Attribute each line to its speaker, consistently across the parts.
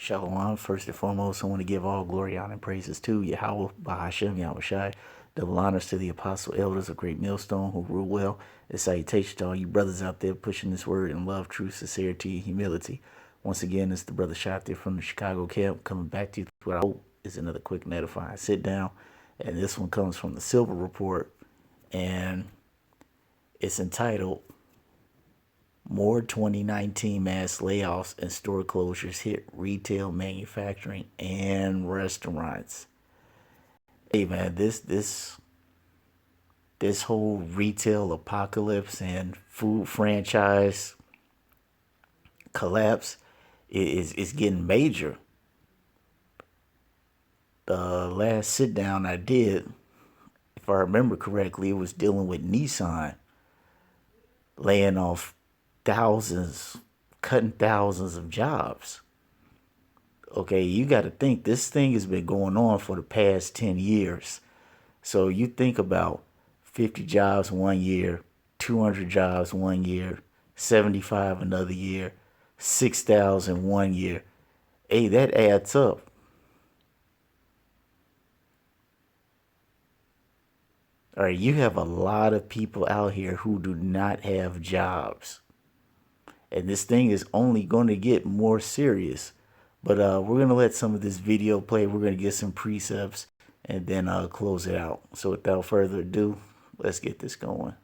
Speaker 1: Shalom. First and foremost, I want to give all glory, honor, and praises to Yahweh, Bahashem, Yahushai. Double honors to the apostle elders of Great Millstone who rule well. And salutation to all you brothers out there pushing this word in love, truth, sincerity, and humility. Once again, it's the brother Shot there from the Chicago camp coming back to you with what I hope is another quick and edifying sit down. And this one comes from the Silver Report, and it's entitled More 2019 Mass Layoffs and Store Closures Hit Retail, Manufacturing, and Restaurants. Hey man, this whole retail apocalypse and food franchise collapse is getting major. The last sit down I did, if I remember correctly, it was dealing with Nissan laying off thousands, cutting thousands of jobs. Okay, you got to think this thing has been going on for the past 10 years. So you think about 50 jobs one year, 200 jobs one year, 75 another year, 6,000 one year. Hey, that adds up. All right, you have a lot of people out here who do not have jobs. And this thing is only going to get more serious. But we're going to let some of this video play. We're going to get some precepts and then close it out. So without further ado, let's get this going.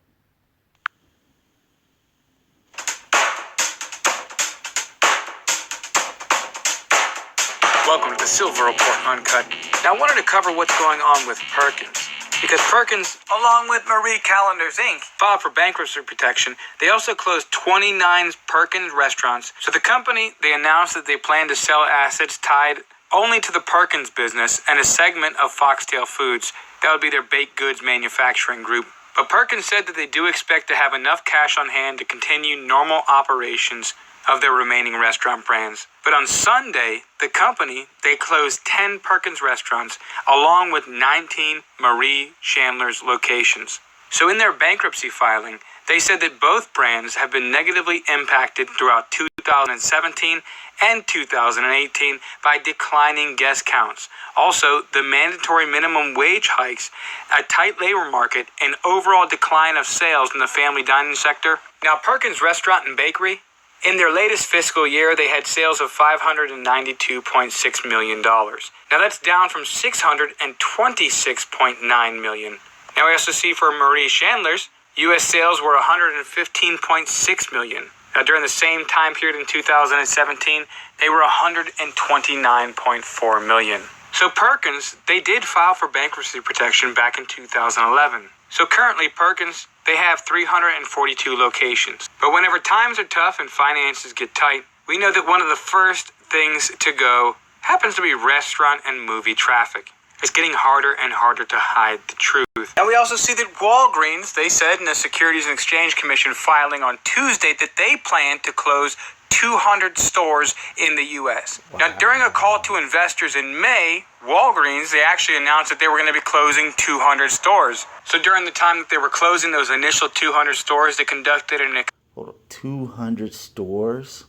Speaker 2: Welcome to the Silver Report Uncut. Now I wanted to cover what's going on with Perkins. Because Perkins, along with Marie Callender's Inc., filed for bankruptcy protection. They also closed 29 Perkins restaurants. So the company, they announced that they plan to sell assets tied only to the Perkins business and a segment of Foxtail Foods. That would be their baked goods manufacturing group. But Perkins said that they do expect to have enough cash on hand to continue normal operations of their remaining restaurant brands. But on Sunday, the company, they closed 10 Perkins restaurants along with 19 Marie Chandler's locations. So in their bankruptcy filing, they said that both brands have been negatively impacted throughout 2017 and 2018 by declining guest counts. Also, the mandatory minimum wage hikes, a tight labor market, and overall decline of sales in the family dining sector. Now, Perkins Restaurant and Bakery, in their latest fiscal year, they had sales of $592.6 million. Now that's down from $626.9 million. Now we also see for Marie Chandler's, U.S. sales were $115.6 million. Now during the same time period in 2017, they were $129.4 million. So Perkins, they did file for bankruptcy protection back in 2011. So currently Perkins, they have 342 locations. But whenever times are tough and finances get tight, we know that one of the first things to go happens to be restaurant and movie traffic. It's getting harder and harder to hide the truth. And we also see that Walgreens, they said in the Securities and Exchange Commission filing on Tuesday that they plan to close 200 stores in the U.S. Wow. Now, during a call to investors in May, Walgreens, they actually announced that they were going to be closing 200 stores. So during the time that they were closing those initial 200 stores, they conducted an...
Speaker 1: Hold up, 200 stores?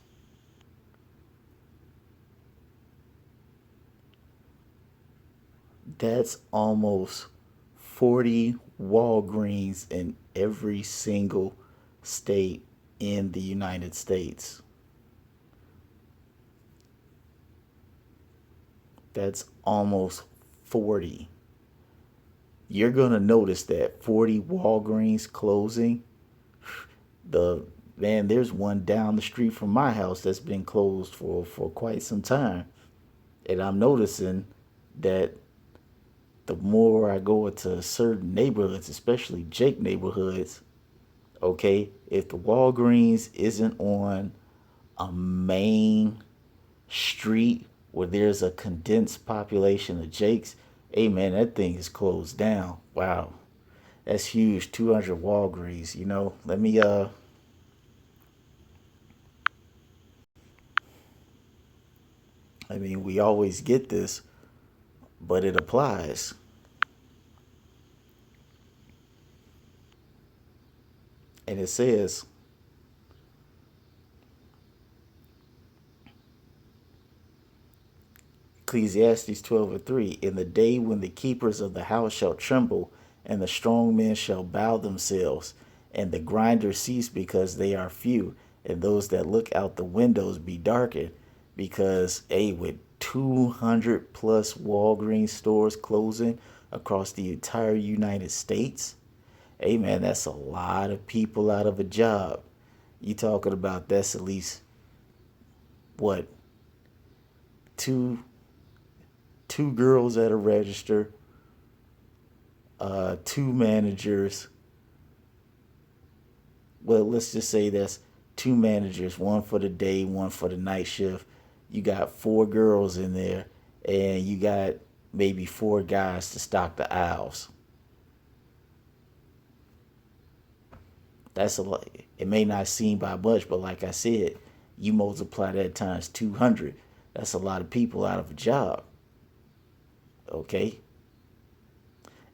Speaker 1: That's almost 40 Walgreens in every single state in the United States. That's almost 40. You're going to notice that 40 Walgreens closing. There's one down the street from my house that's been closed for quite some time. And I'm noticing that the more I go into certain neighborhoods, especially Jake neighborhoods, okay, if the Walgreens isn't on a main street where there's a condensed population of Jakes, hey man, that thing is closed down. Wow, that's huge. 200 Walgreens. You know, let me I mean, we always get this, but it applies. And it says, Ecclesiastes 12:3. In the day when the keepers of the house shall tremble, and the strong men shall bow themselves, and the grinders cease because they are few, and those that look out the windows be darkened, because with 200 plus Walgreens stores closing across the entire United States, man, that's a lot of people out of a job. You talking about that's at least what, two girls at a register, two managers. Well, let's just say that's two managers, one for the day, one for the night shift. You got four girls in there, and you got maybe four guys to stock the aisles. That's a lot. It may not seem by much, but like I said, you multiply that times 200. That's a lot of people out of a job. Okay?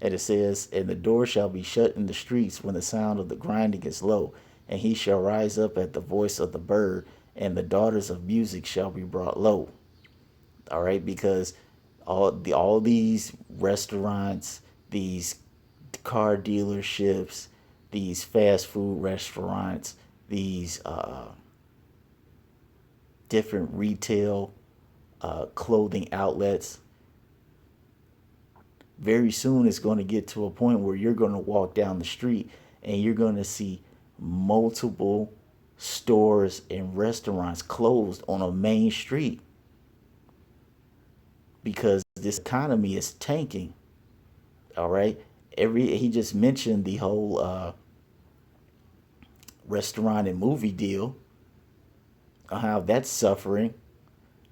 Speaker 1: And it says, and the door shall be shut in the streets when the sound of the grinding is low, and he shall rise up at the voice of the bird, and the daughters of music shall be brought low. All right, because all these restaurants, these car dealerships, these fast food restaurants, these different retail clothing outlets, very soon it's going to get to a point where you're going to walk down the street and you're going to see multiple stores and restaurants closed on a main street because this economy is tanking. All right. He just mentioned the whole restaurant and movie deal, how that's suffering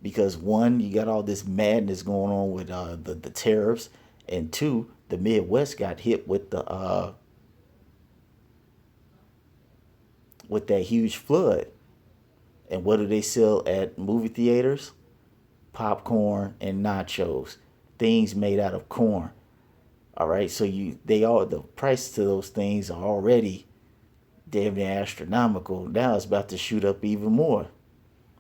Speaker 1: because one, you got all this madness going on with the tariffs, and two, the Midwest got hit with the with that huge flood. And what do they sell at movie theaters? Popcorn and nachos, things made out of corn. All right, so the price to those things are already damn near astronomical. Now it's about to shoot up even more.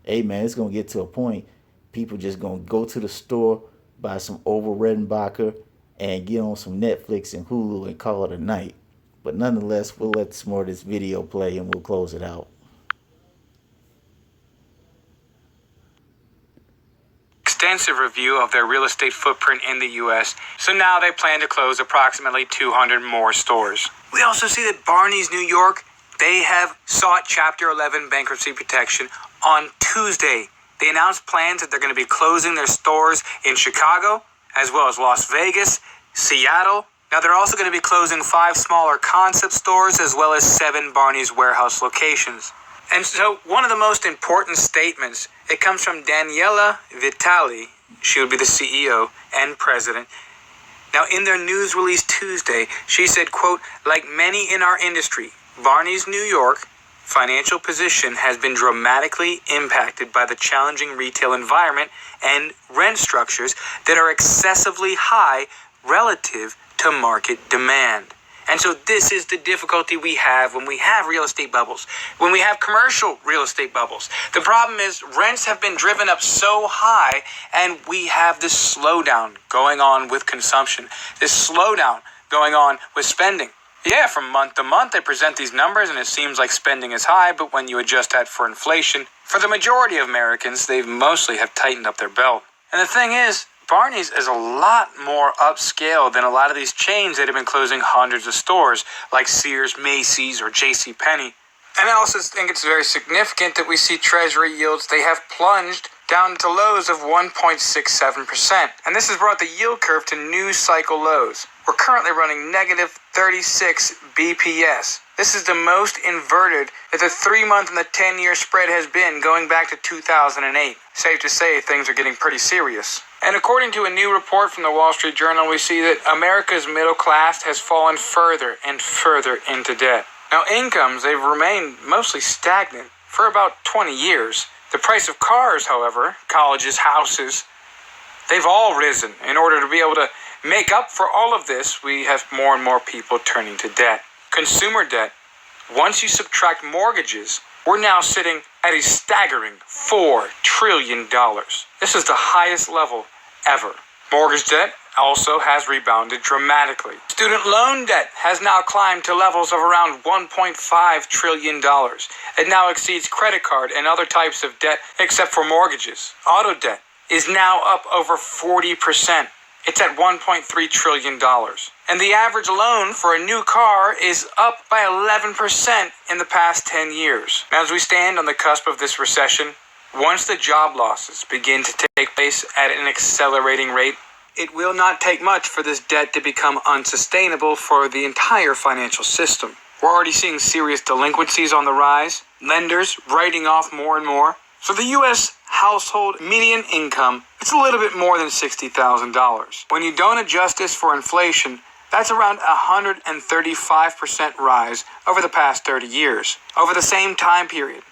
Speaker 1: Hey man, it's gonna get to a point people just gonna go to the store, buy some Over Redenbacher, and get on some Netflix and Hulu and call it a night. But nonetheless, we'll let some more of this video play and we'll close it out.
Speaker 2: Extensive review of their real estate footprint in the U.S., so now they plan to close approximately 200 more stores. We also see that Barney's New York, they have sought Chapter 11 bankruptcy protection on Tuesday. They announced plans that they're going to be closing their stores in Chicago, as well as Las Vegas, Seattle. Now they're also going to be closing 5 smaller concept stores, as well as 7 Barney's warehouse locations. And so one of the most important statements, it comes from Daniela Vitali. She would be the CEO and president. Now, in their news release Tuesday, she said, quote, like many in our industry, Barney's New York financial position has been dramatically impacted by the challenging retail environment and rent structures that are excessively high relative to market demand. And so this is the difficulty we have when we have real estate bubbles, when we have commercial real estate bubbles. The problem is rents have been driven up so high, and we have this slowdown going on with consumption, this slowdown going on with spending. Yeah, from month to month, they present these numbers, and it seems like spending is high, but when you adjust that for inflation, for the majority of Americans, they mostly have tightened up their belt. And the thing is, Barney's is a lot more upscale than a lot of these chains that have been closing hundreds of stores, like Sears, Macy's, or JCPenney. And I also think it's very significant that we see Treasury yields, they have plunged down to lows of 1.67%. And this has brought the yield curve to new cycle lows. We're currently running negative 36 BPS. This is the most inverted that the 3-month and the 10-year spread has been going back to 2008. Safe to say things are getting pretty serious. And according to a new report from the Wall Street Journal, we see that America's middle class has fallen further and further into debt. Now, incomes, they've remained mostly stagnant for about 20 years. The price of cars, however, colleges, houses, they've all risen. In order to be able to make up for all of this, we have more and more people turning to debt. Consumer debt, once you subtract mortgages, we're now sitting at a staggering $4 trillion. This is the highest level ever. Mortgage debt also has rebounded dramatically. Student loan debt has now climbed to levels of around $1.5 trillion. It now exceeds credit card and other types of debt except for mortgages. Auto debt is now up over 40%. It's at $1.3 trillion. And the average loan for a new car is up by 11% in the past 10 years. As we stand on the cusp of this recession, once the job losses begin to take place at an accelerating rate, it will not take much for this debt to become unsustainable for the entire financial system. We're already seeing serious delinquencies on the rise, lenders writing off more and more. For the U.S. household median income, it's a little bit more than $60,000. When you don't adjust this for inflation, that's around a 135% rise over the past 30 years. Over the same time period,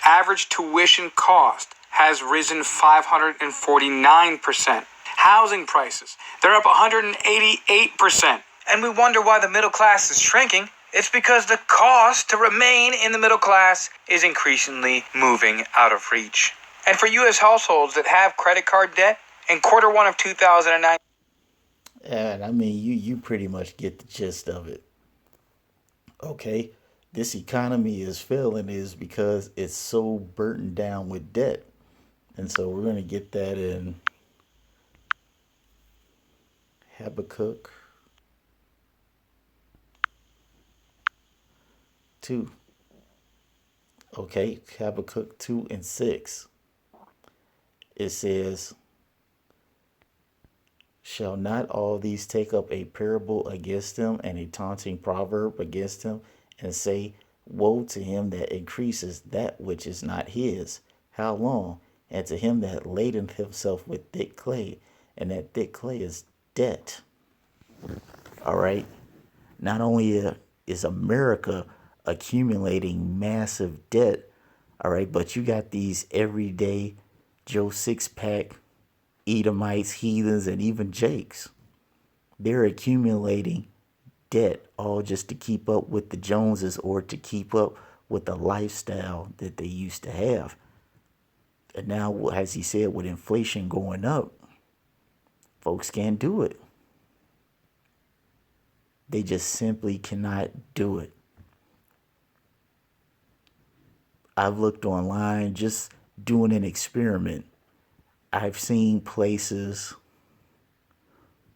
Speaker 2: average tuition cost has risen 549%. Housing prices, they're up 188%. And we wonder why the middle class is shrinking. It's because the cost to remain in the middle class is increasingly moving out of reach. And for U.S. households that have credit card debt, in quarter one of 2009...
Speaker 1: And I mean, you pretty much get the gist of it. Okay, this economy is failing is because it's so burdened down with debt. And so we're going to get that in Habakkuk 2. Okay, Habakkuk 2 and 6. It says, shall not all these take up a parable against him and a taunting proverb against him, and say, woe to him that increases that which is not his? How long? And to him that ladeth himself with thick clay, and that thick clay is debt. All right. Not only is America accumulating massive debt, all right, but you got these everyday Joe Six-Pack, Edomites, heathens, and even Jakes. They're accumulating debt all just to keep up with the Joneses or to keep up with the lifestyle that they used to have. And now, as he said, with inflation going up, folks can't do it. They just simply cannot do it. I've looked online just doing an experiment. I've seen places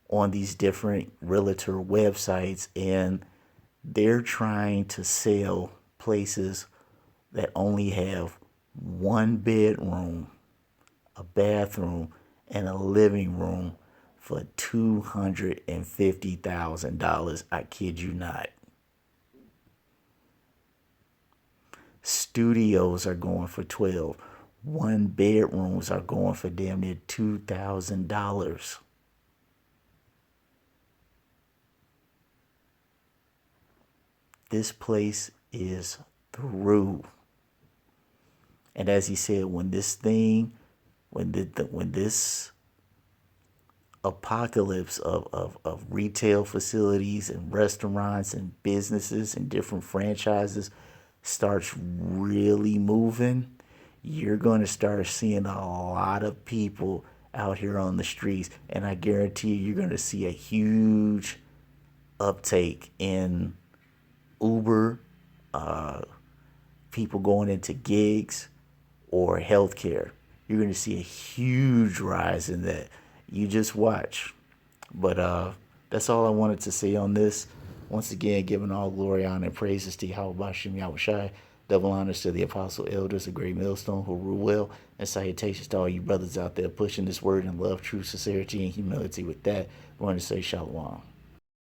Speaker 1: on these different realtor websites, and they're trying to sell places that only have one bedroom, a bathroom, and a living room for $250,000. I kid you not. Studios are going for $12,000. One bedrooms are going for damn near $2,000. This place is through. And as he said, when this apocalypse of retail facilities and restaurants and businesses and different franchises starts really moving, you're going to start seeing a lot of people out here on the streets. And I guarantee you're going to see a huge uptake in Uber, people going into gigs or healthcare. You're going to see a huge rise in that. You just watch. But that's all I wanted to say on this. Once again, giving all glory, honor, and praises to Yahweh Shem Yahushai. Double honors to the apostle elders, a great millstone who rule well, and salutations to all you brothers out there pushing this word in love, truth, sincerity, and humility. With that, we're going to say shalom.